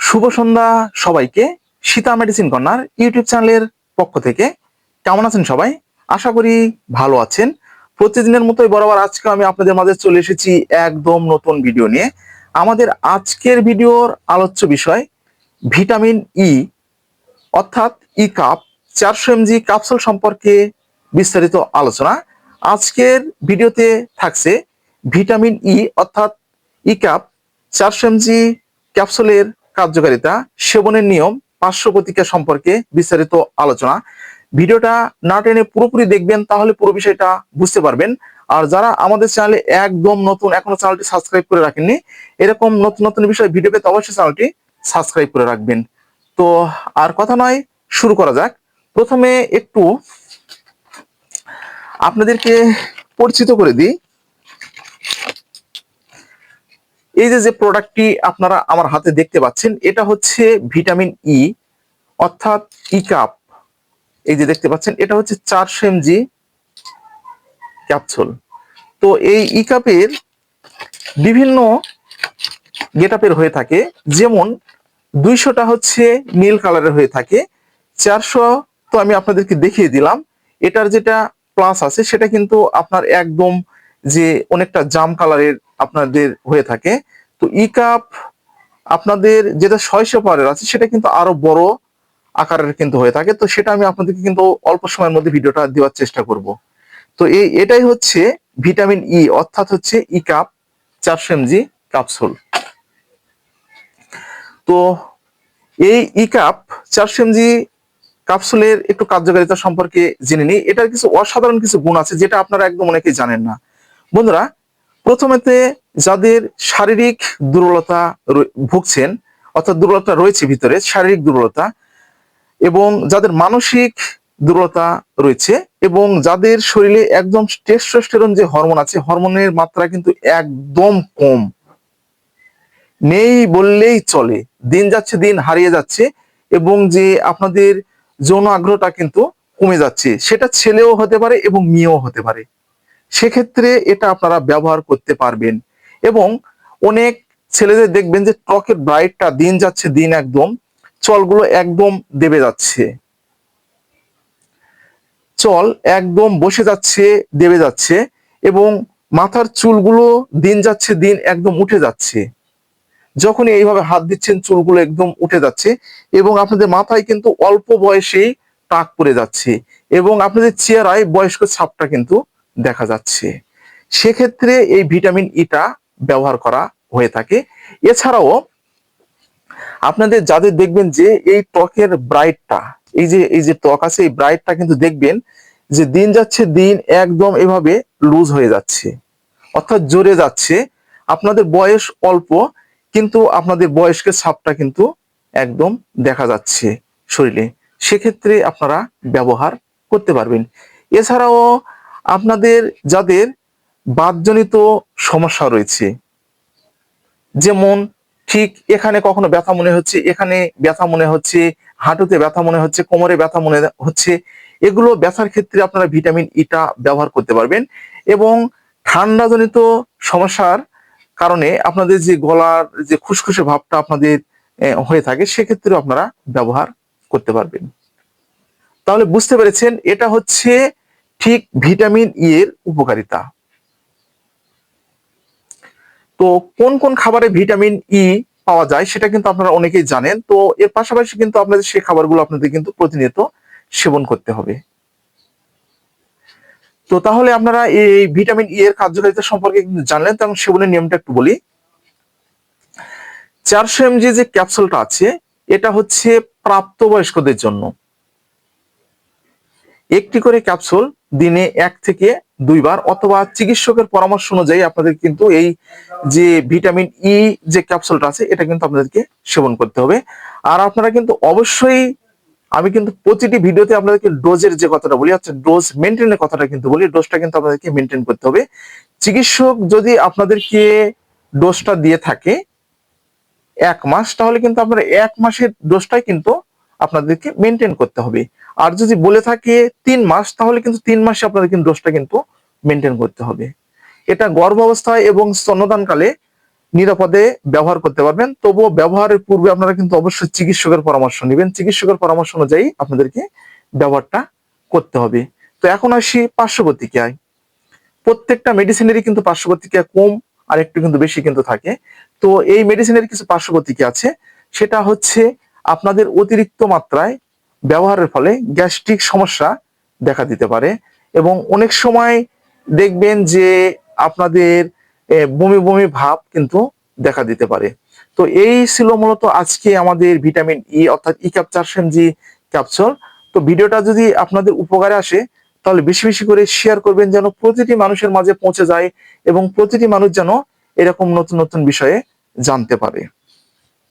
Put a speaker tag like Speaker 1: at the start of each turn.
Speaker 1: শুভ সন্ধ্যা সবাইকে। Sita medicine corner YouTube চ্যানেলের পক্ষ থেকে কেমন আছেন সবাই? আশা করি ভালো আছেন। প্রতিদিনের মতোই বরাবর আজকে আমি আপনাদের মাঝে চলে এসেছি একদম নতুন ভিডিও নিয়ে। আমাদের আজকের ভিডিওর আলোচ্য বিষয় ভিটামিন ই অর্থাৎ ই কাপ 400 mg ক্যাপসুল সম্পর্কে বিস্তারিত আলোচনা। আজকের ভিডিওতে থাকছে ভিটামিন ই অর্থাৎ ই কাপ 400 mg ক্যাপসুলের কার্যকারিতা, সেবনের নিয়ম, পার্শ্ব প্রতিক্রিয়া সম্পর্কে বিস্তারিত আলোচনা। ভিডিওটা না টেনে পুরোপুরি দেখবেন, তাহলে পুরো বিষয়টা বুঝতে পারবেন। আর যারা আমাদের চ্যানেলে একদম নতুন, এখনো চ্যানেলটি সাবস্ক্রাইব করে রাখেননি, এরকম নতুন নতুন বিষয় ভিডিও পেতে অবশ্যই চ্যানেলটি সাবস্ক্রাইব করে রাখবেন। তো আর কথা নয়, শুরু করা যাক। প্রথমে একটু আপনাদেরকে পরিচিত করে দিই। এই যে প্রোডাক্টটি আপনারা আমার হাতে দেখতে পাচ্ছেন, এটা হচ্ছে ভিটামিন ই অর্থাৎ ই কাপ। এই যে দেখতে পাচ্ছেন, এটা হচ্ছে 400 mg ক্যাপসুল। তো এই ই কাপের বিভিন্ন গেটআপের হয়ে থাকে, যেমন 200টা হচ্ছে নীল কালারের হয়ে থাকে, 400 তো আমি আপনাদেরকে দেখিয়ে দিলাম। এটার যেটা প্লাস আছে সেটা কিন্তু আপনার একদম যে অনেকটা জাম কালারের আপনাদের হয়ে থাকে। তো ই কাপ আপনাদের যেটা 600 পাওয়ারের আছে সেটা কিন্তু আরো বড় আকারের কিন্তু হয়ে থাকে। তো সেটা আমি আপনাদেরকে কিন্তু অল্প সময়ের মধ্যে ভিডিওটা দেওয়ার চেষ্টা করব। তো এটাই হচ্ছে ভিটামিন ই অর্থাৎ হচ্ছে ই কাপ 400 mg ক্যাপসুল। তো এই ই কাপ 400 mg ক্যাপসুলের একটু কার্যকারিতা সম্পর্কে জেনে নিই। এটার কিছু অসাধারণ কিছু গুণ আছে যেটা আপনারা একদম অনেকেই জানেন না। বন্ধুরা, প্রথমেতে যাদের শারীরিক দুর্বলতা ভুগছেন, অর্থাৎ দুর্বলতা রয়েছে ভিতরে, শারীরিক দুর্বলতা, এবং যাদের মানসিক দুর্বলতা রয়েছে, এবং যাদের শরীরে একদম টেস্টোস্টেরন যে হরমোন আছে, হরমোনের মাত্রা কিন্তু একদম কম, নেই বললেই চলে, দিন যাচ্ছে দিন হারিয়ে যাচ্ছে, এবং যে আপনাদের যৌন আগ্রহটা কিন্তু কমে যাচ্ছে, সেটা ছেলেও হতে পারে এবং মেয়েও হতে পারে। সেক্ষেত্রে এটা আপনারা ব্যবহার করতে পারবেন। এবং অনেক ছেলেদের দেখবেন যে ত্বকের ব্রাইটটা দিন যাচ্ছে দিন, একদম চলগুলো একদম দেবে যাচ্ছে, চল একদম বসে যাচ্ছে, দেবে যাচ্ছে, এবং মাথার চুলগুলো দিন যাচ্ছে দিন একদম উঠে যাচ্ছে। যখনই এইভাবে হাত দিচ্ছেন চুলগুলো একদম উঠে যাচ্ছে, এবং আপনাদের মাথায় কিন্তু অল্প বয়সেই টাক পড়ে যাচ্ছে, এবং আপনাদের চেহারায় বয়স্ক ছাপটা কিন্তু দেখা যাচ্ছে। সেক্ষেত্রে এই ভিটামিন ইটা ব্যবহার করা হয়ে থাকে। এছাড়াও আপনাদের যাদের দেখবেন যে এই ত্বকের ব্রাইটটা, এই যে ত্বক আছে, এই ব্রাইটটা কিন্তু দেখবেন যে দিন যাচ্ছে দিন একদম এভাবে লুজ হয়ে যাচ্ছে, অর্থাৎ জড়ে যাচ্ছে। আপনাদের বয়স অল্প, কিন্তু আপনাদের বয়স্কের ছাপটা কিন্তু একদম দেখা যাচ্ছে শরীরে। সেক্ষেত্রে আপনারা ব্যবহার করতে পারবেন। এছাড়াও আপনাদের যাদের বাতজনিত সমস্যা রয়েছে, যেমন ঠিক এখানে কখনো ব্যথা মনে হচ্ছে, এখানে ব্যথা মনে হচ্ছে, হাঁটুতে ব্যথা মনে হচ্ছে, কোমরে ব্যথা মনে হচ্ছে, এগুলো ব্যথার ক্ষেত্রে আপনারা ভিটামিন ইটা ব্যবহার করতে পারবেন। এবং ঠান্ডাজনিত সমস্যার কারণে আপনাদের যে গলার যে খুসখুসে ভাবটা আপনাদের হয়ে থাকে, সেক্ষেত্রেও আপনারা ব্যবহার করতে পারবেন। তাহলে বুঝতে পেরেছেন, এটা হচ্ছে ঠিক ভিটামিন ই এর উপকারিতা। তো কোন কোন খাবারে ভিটামিন ই পাওয়া যায় সেটা কিন্তু আপনারা অনেকেই জানেন। তো এর পাশাপাশি কিন্তু আপনাদের সেই খাবারগুলো আপনাদের কিন্তু প্রতিনিয়ত সেবন করতে হবে। তো তাহলে আপনারা এই ভিটামিন ই এর কার্যকারিতা সম্পর্কে কিন্তু জানলেন। তো সেবনের নিয়মটা একটু বলি। 400 mg যে ক্যাপসুলটা আছে, এটা হচ্ছে প্রাপ্তবয়স্কদের জন্য। একটি করে ক্যাপসুল দিনে 1 থেকে 2 বার, অথবা চিকিৎসকের পরামর্শ অনুযায়ী আপনাদের কিন্তু এই যে ভিটামিন ই যে ক্যাপসুলটা আছে, এটা কিন্তু আপনাদেরকে সেবন করতে হবে। আর আপনারা কিন্তু অবশ্যই, আমি কিন্তু প্রতিটি ভিডিওতে আপনাদেরকে ডোজের যে কথাটা বলি, আচ্ছা ডোজ মেনটেনের কথাটা কিন্তু বলি, ডোজটা কিন্তু আপনাদেরকে মেনটেন করতে হবে। চিকিৎসক যদি আপনাদেরকে ডোজটা দিয়ে থাকে 1 মাস, তাহলে কিন্তু আপনারা 1 মাসের ডোজটাই কিন্তু আপনাদেরকে মেনটেন করতে হবে। আর যদি বলে থাকে 3 মাস, তাহলে কিন্তু 3 মাসে আপনাদের কিন্তু ডোজটা কিন্তু মেনটেন করতে হবে। এটা গর্ভাবস্থায় এবং স্তন্যদানকালে নিরাপদে ব্যবহার করতে পারবেন। তবুও ব্যবহারের পূর্বে আপনারা কিন্তু অবশ্যই চিকিৎসকের পরামর্শ নেবেন। চিকিৎসকের পরামর্শ অনুযায়ী আপনাদেরকে ব্যবহারটা করতে হবে। তো এখন আসি পার্শ্ব প্রতিক্রিয়ায়। প্রত্যেকটা মেডিসিনেরই কিন্তু পার্শ্ব প্রতিক্রিয়া কম আর একটু কিন্তু বেশি কিন্তু থাকে। তো এই মেডিসিনের কিছু পার্শ্ব প্রতিক্রিয়া আছে, সেটা হচ্ছে আপনাদের অতিরিক্ত মাত্রায় ব্যবহারের ফলে গ্যাস্ট্রিক সমস্যা দেখা দিতে পারে, এবং অনেক সময় দেখবেন যে আপনাদের বমি বমি ভাব কিন্তু দেখা দিতে পারে। তো এই ছিল মূলত আজকে আমাদের ভিটামিন ই অর্থাৎ ই ক্যাপচার জি ক্যাপসুল। তো ভিডিওটা যদি আপনাদের উপকারে আসে তাহলে বেশি বেশি করে শেয়ার করবেন, যেন প্রতিটি মানুষের মাঝে পৌঁছে যায় এবং প্রতিটি মানুষ যেন এরকম নতুন নতুন বিষয়ে জানতে পারে।